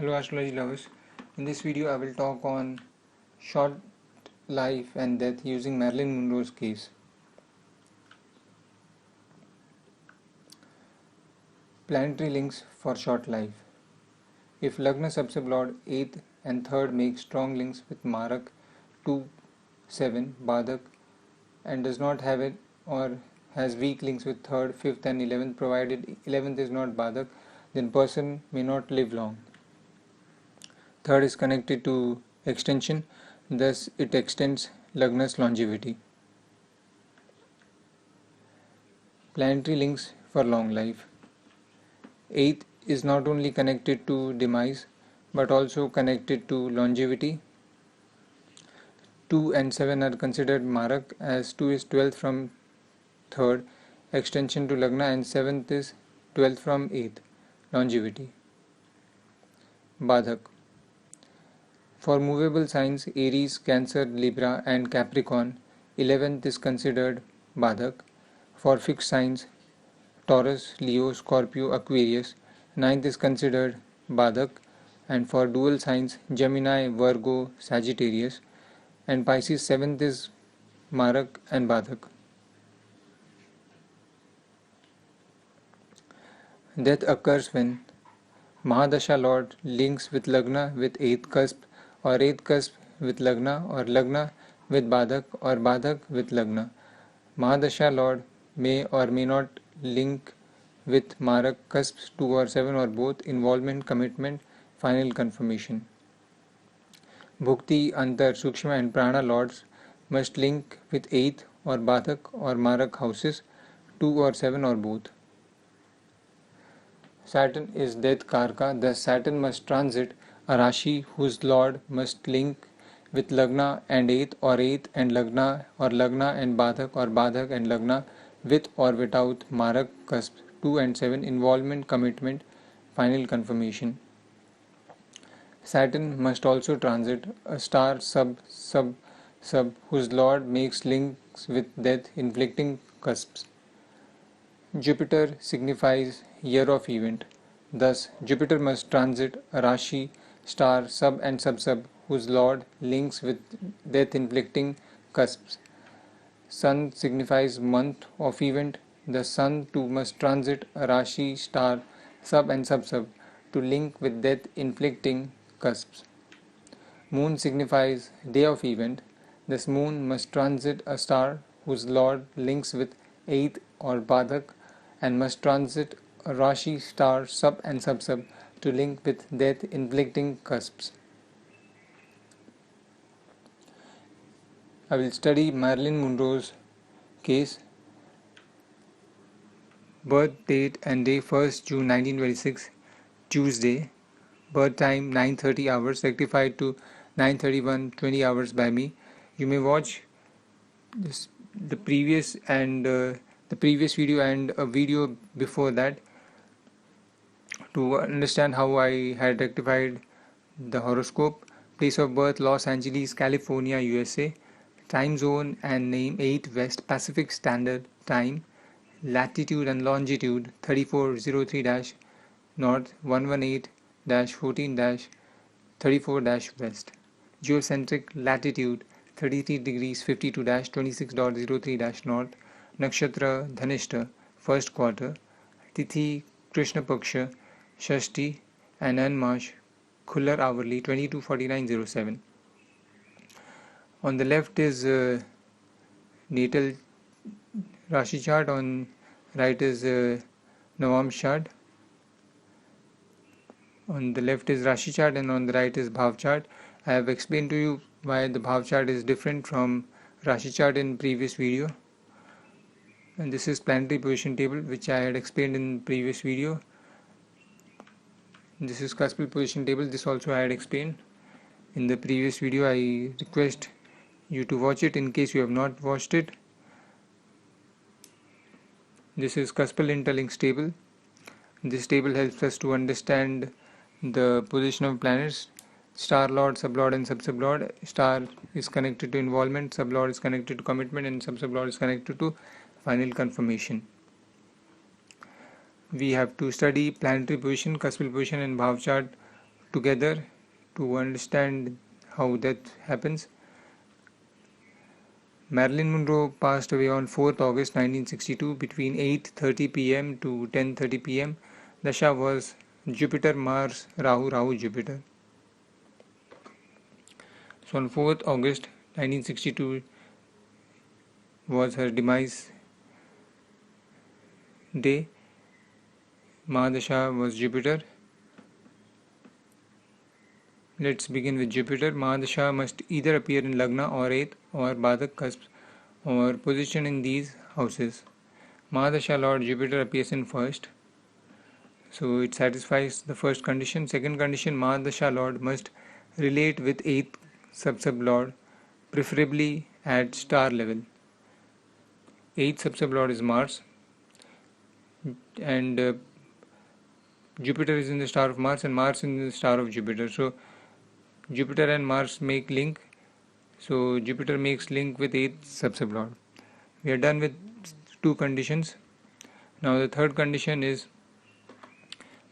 Hello astrology lovers. In this video I will talk on short life and death using Marilyn Monroe's case. Planetary links for short life. If Lagna Subsub Lord 8th and 3rd make strong links with Marak 2, 7, Badak and does not have it or has weak links with 3rd, 5th and 11th provided 11th is not Badak, then person may not live long. 3rd is connected to extension, thus it extends Lagna's longevity. Planetary links for long life. 8th is not only connected to demise but also connected to longevity. 2 and 7 are considered Marak as 2 is 12th from 3rd, extension to Lagna, and 7th is 12th from 8th, longevity. Badak. For movable signs Aries, Cancer, Libra and Capricorn, 11th is considered Badak. For fixed signs Taurus, Leo, Scorpio, Aquarius, 9th is considered Badak, and for dual signs Gemini, Virgo, Sagittarius and Pisces, 7th is Marak and Badak. Death occurs when Mahadasha Lord links with Lagna with 8th cusp, or 8th cusp with Lagna, or Lagna with Badak, or Badak with Lagna. Mahadasha Lord may or may not link with Marak cusps 2 or 7 or both. Involvement, commitment, final confirmation. Bhukti, Antar, Sukshma and Prana Lords must link with 8th or Badak or Marak houses 2 or 7 or both. Saturn is death Karka, thus Saturn must transit a Rashi whose Lord must link with Lagna and 8th, or 8th and Lagna, or Lagna and Badak, or Badak and Lagna, with or without Marak cusp 2 and 7. Involvement, commitment, final confirmation. Saturn must also transit a star sub whose Lord makes links with death inflicting cusps. Jupiter signifies year of event. Thus, Jupiter must transit a Rashi, star, sub and sub whose Lord links with death inflicting cusps. Sun signifies month of event. The Sun too must transit a Rashi, star, sub and sub to link with death inflicting cusps. Moon signifies day of event. This Moon must transit a star whose Lord links with 8th or Badak and must transit a Rashi, star, sub and sub to link with death inflicting cusps. I will study Marilyn Monroe's case. Birth date and day 1st June 1926, Tuesday. Birth time 9:30 hours, rectified to 9:31:20 hours by me. You may watch the previous video and a video before that to understand how I had rectified the horoscope. Place of birth Los Angeles, California, USA. Time zone and name 8 West Pacific Standard Time. Latitude and longitude 3403- north, 118-14- 34- geocentric latitude 33 degrees 52-26.03 north. Nakshatra Dhanishta, first quarter. Tithi Krishna Paksha, Shashti, and Anmash Khullar hourly 22:49:07. On the left is natal Rashi chart, on right is Navamsh chart. On the left is Rashi chart and on the right is Bhav chart. I have explained to you why the Bhav chart is different from Rashi chart in previous video. And this is planetary position table, which I had explained in previous video. This is cuspal position table, this also I had explained in the previous video. I request you to watch it in case you have not watched it. This is cuspal interlinks table. This table helps us to understand the position of planets. Star Lord, Sublord and Sub-Sublord. Star is connected to involvement, Sublord is connected to commitment, and Sub-Sublord is connected to final confirmation. We have to study planetary position, cuspal position and Bhav chart together to understand how death happens. Marilyn Monroe passed away on 4th August 1962 between 8:30 p.m. to 10:30 p.m. Dasha was Jupiter, Mars, Rahu, Rahu, Jupiter. So on 4th August 1962 was her demise day. Mahadasha was Jupiter. Let's begin with Jupiter. Mahadasha must either appear in Lagna or 8th or Badak cusps or position in these houses. Mahadasha Lord Jupiter appears in 1st. So it satisfies the first condition. Second condition, Mahadasha Lord must relate with 8th sub Lord, preferably at star level. 8th sub Lord is Mars, and Jupiter is in the star of Mars and Mars in the star of Jupiter. So Jupiter and Mars make link. So Jupiter makes link with 8th sub Lord. We are done with 2 conditions. Now the third condition is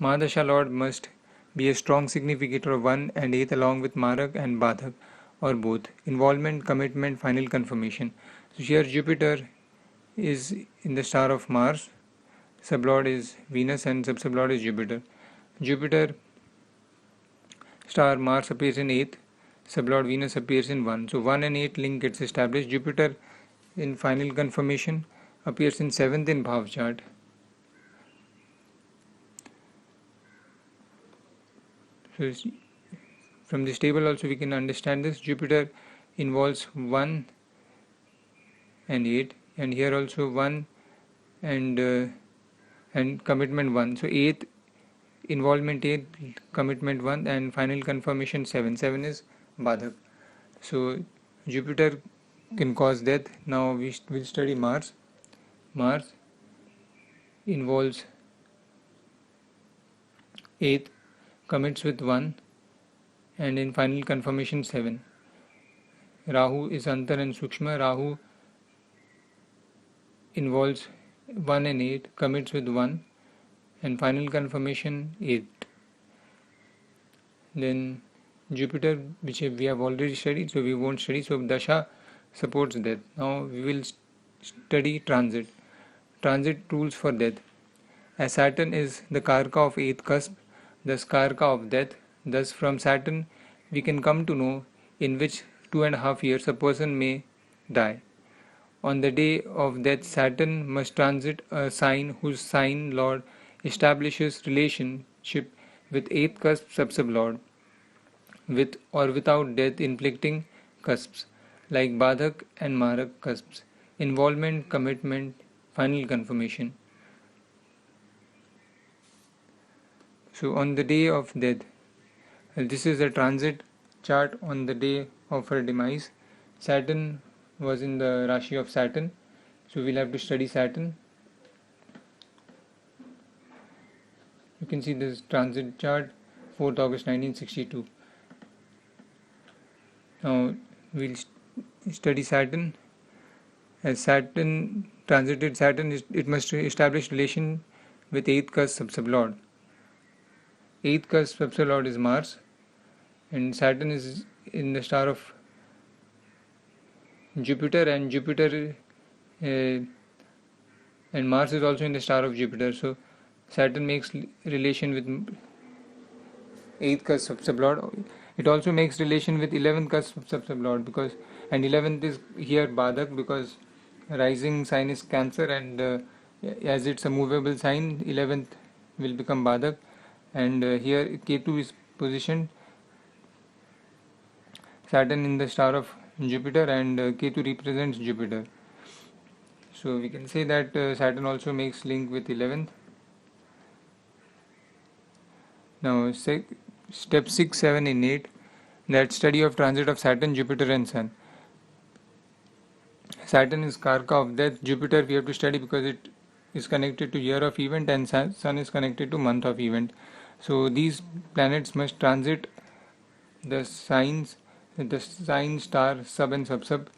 Mahadasha Lord must be a strong significator of 1 and 8th along with Marak and Badak or both. Involvement, commitment, final confirmation. So here Jupiter is in the star of Mars, sublord is Venus and sub-sublord is Jupiter. Jupiter star Mars appears in 8th, sublord Venus appears in 1. So 1 and 8 link gets established. Jupiter in final confirmation appears in 7th in Bhav chart. So from this table also we can understand this. Jupiter involves 1 and 8, and here also 1 and commitment 1. So 8th involvement 8, commitment 1, and final confirmation 7. 7 is Badak. So Jupiter can cause death. Now we will study Mars. Mars involves 8th, commits with 1, and in final confirmation 7. Rahu is Antar and Sukshma. Rahu involves 1 and 8, commits with 1, and final confirmation 8. Then Jupiter, which we have already studied, so we won't study. So Dasha supports death. Now we will study transit. Transit rules for death. As Saturn is the Karka of 8th cusp, thus Karka of death, thus from Saturn we can come to know in which 2.5 years a person may die. On the day of death, Saturn must transit a sign whose sign lord establishes relationship with 8th cusp sub-sublord, with or without death inflicting cusps, like Badak and Marak cusps, involvement, commitment, final confirmation. So on the day of death, this is the transit chart on the day of her demise. Saturn was in the Rashi of Saturn, so we'll have to study Saturn. You can see this transit chart, 4th August 1962. Now we'll study Saturn. As Saturn transited Saturn, it must establish relation with 8th cusp sub-sublord. 8th cusp sub-sublord is Mars, and Saturn is in the star of Jupiter, and Jupiter and Mars is also in the star of Jupiter. So Saturn makes relation with 8th cusp sub-sublord. It also makes relation with 11th cusp sub-sublord, because, and 11th is here Badak, because rising sign is Cancer, and as it's a movable sign, 11th will become Badak, and here Ketu is positioned, Saturn in the star of Jupiter, and Ketu represents Jupiter. So we can say that Saturn also makes link with 11th. Now step 6, 7 and 8, that study of transit of Saturn, Jupiter and Sun. Saturn is Karka of death. Jupiter we have to study because it is connected to year of event, and Sun is connected to month of event. So these planets must transit the signs, the sign, star, sub and sub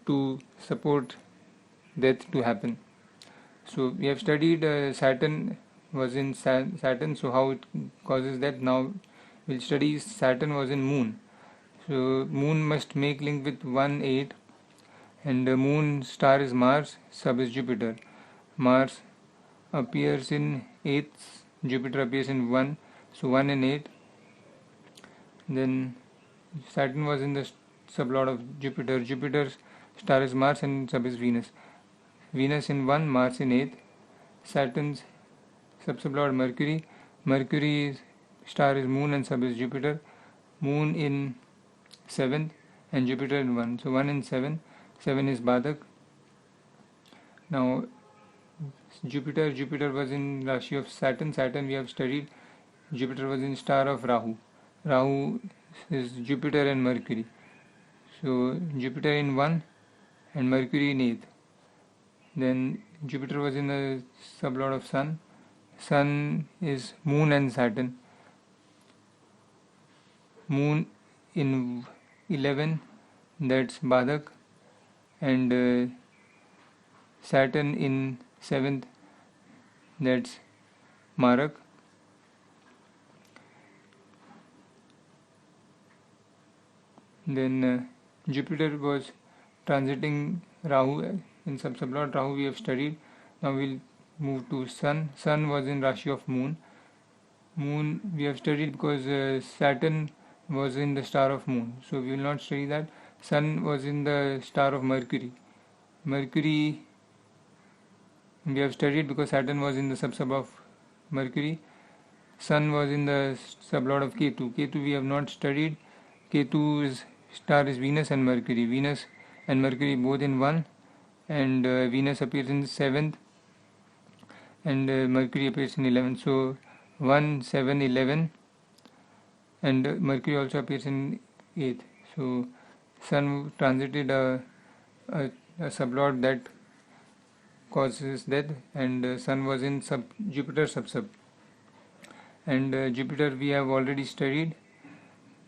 to support death to happen. So we have studied Saturn was in Saturn, so how it causes death. Now we'll study Saturn was in Moon. So Moon must make link with 1, 8, and the Moon star is Mars, sub is Jupiter. Mars appears in 8th, Jupiter appears in 1, so 1 and 8. Then Saturn was in the sublord of Jupiter. Jupiter's star is Mars and sub is Venus. Venus in 1, Mars in 8. Saturn's sublord Mercury. Mercury's star is Moon and sub is Jupiter. Moon in 7th and Jupiter in 1. So 1 and 7. 7 is Badak. Now Jupiter was in Rashi of Saturn. Saturn we have studied. Jupiter was in star of Rahu. Rahu is Jupiter and Mercury. So Jupiter in 1 and Mercury in 8th. Then Jupiter was in the sublord of Sun. Sun is Moon and Saturn. Moon in 11, that's Badak, and Saturn in 7th, that's Marak. Then Jupiter was transiting Rahu in sublord Rahu we have studied. Now we'll move to Sun. Sun was in Rashi of Moon. Moon we have studied because Saturn was in the star of Moon, so we will not study that. Sun was in the star of Mercury. Mercury we have studied because Saturn was in the sub of Mercury. Sun was in the sublord of Ketu. Ketu we have not studied. Ketu's star is Venus and Mercury. Venus and Mercury both in 1, and Venus appears in 7th and Mercury appears in 11th. So 1, 7, 11, and Mercury also appears in 8th. So Sun transited a sublord that causes death, and Sun was in Jupiter sub, and Jupiter we have already studied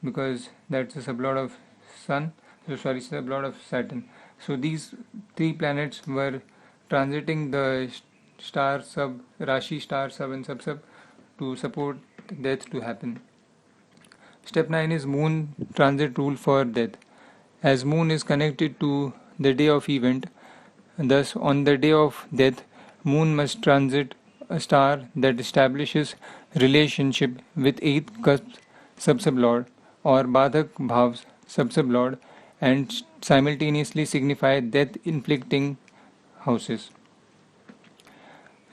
because that's a sublord of sublord of Saturn. So these three planets were transiting the star sub, Rashi star sub and sub to support death to happen. Step 9 is Moon transit rule for death. As Moon is connected to the day of event, thus on the day of death, Moon must transit a star that establishes relationship with 8th cusp sub-sublord or Badak Bhavs sub-sublord and simultaneously signify death inflicting houses.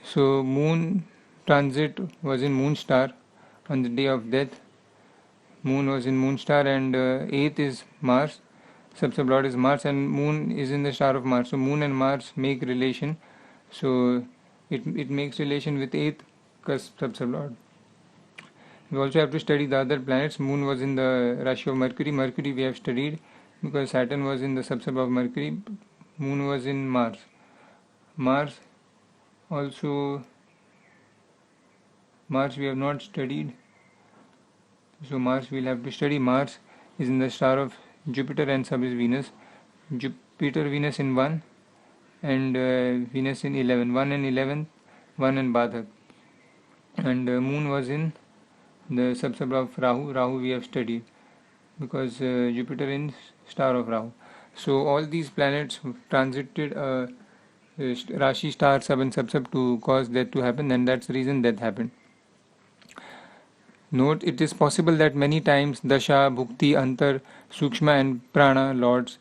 So Moon transit was in Moon star on the day of death. Moon was in Moon star, and 8th is Mars, sub-sublord is Mars, and Moon is in the star of Mars. So Moon and Mars make relation. So it makes relation with 8th cusp sub-sublord. We also have to study the other planets. Moon was in the Rashi of Mercury. Mercury we have studied because Saturn was in the sub of Mercury. Moon was in Mars. Mars we have not studied. So Mars we'll have to study. Mars is in the star of Jupiter and sub is Venus. Jupiter, Venus in 1 and Venus in 11. 1 and 11, 1 and Badak. And Moon was in the sub of Rahu. Rahu we have studied because Jupiter in star of Rahu. So all these planets transited Rashi star sub and sub to cause death to happen, and that's the reason death happened. Note, it is possible that many times Dasha, Bhukti, Antar, Sukshma and Prana lords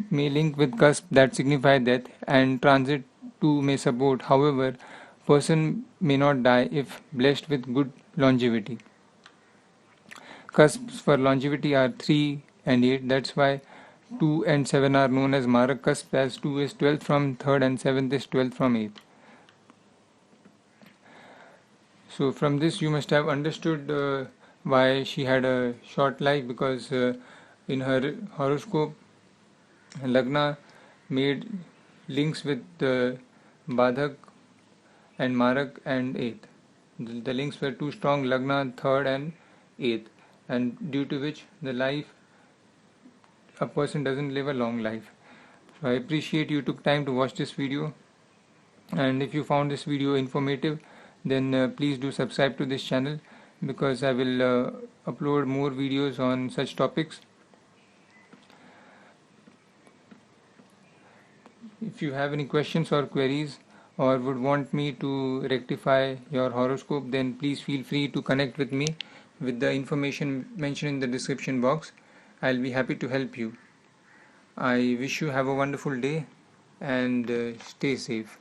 may link with cusp that signify death, and transit too may support. However, person may not die if blessed with good longevity. Cusps for longevity are 3 and 8. That's why 2 and 7 are known as Marak cusp, as 2 is 12th from 3rd and 7th is 12th from 8th. So from this you must have understood why she had a short life, because in her horoscope Lagna made links with Badhak and Marak and 8th. The links were too strong, Lagna 3rd and 8th, and due to which a person doesn't live a long life. So I appreciate you took time to watch this video, and if you found this video informative, then please do subscribe to this channel, because I will upload more videos on such topics. If you have any questions or queries or would want me to rectify your horoscope, then please feel free to connect with me with the information mentioned in the description box. I'll be happy to help you. I wish you have a wonderful day and stay safe.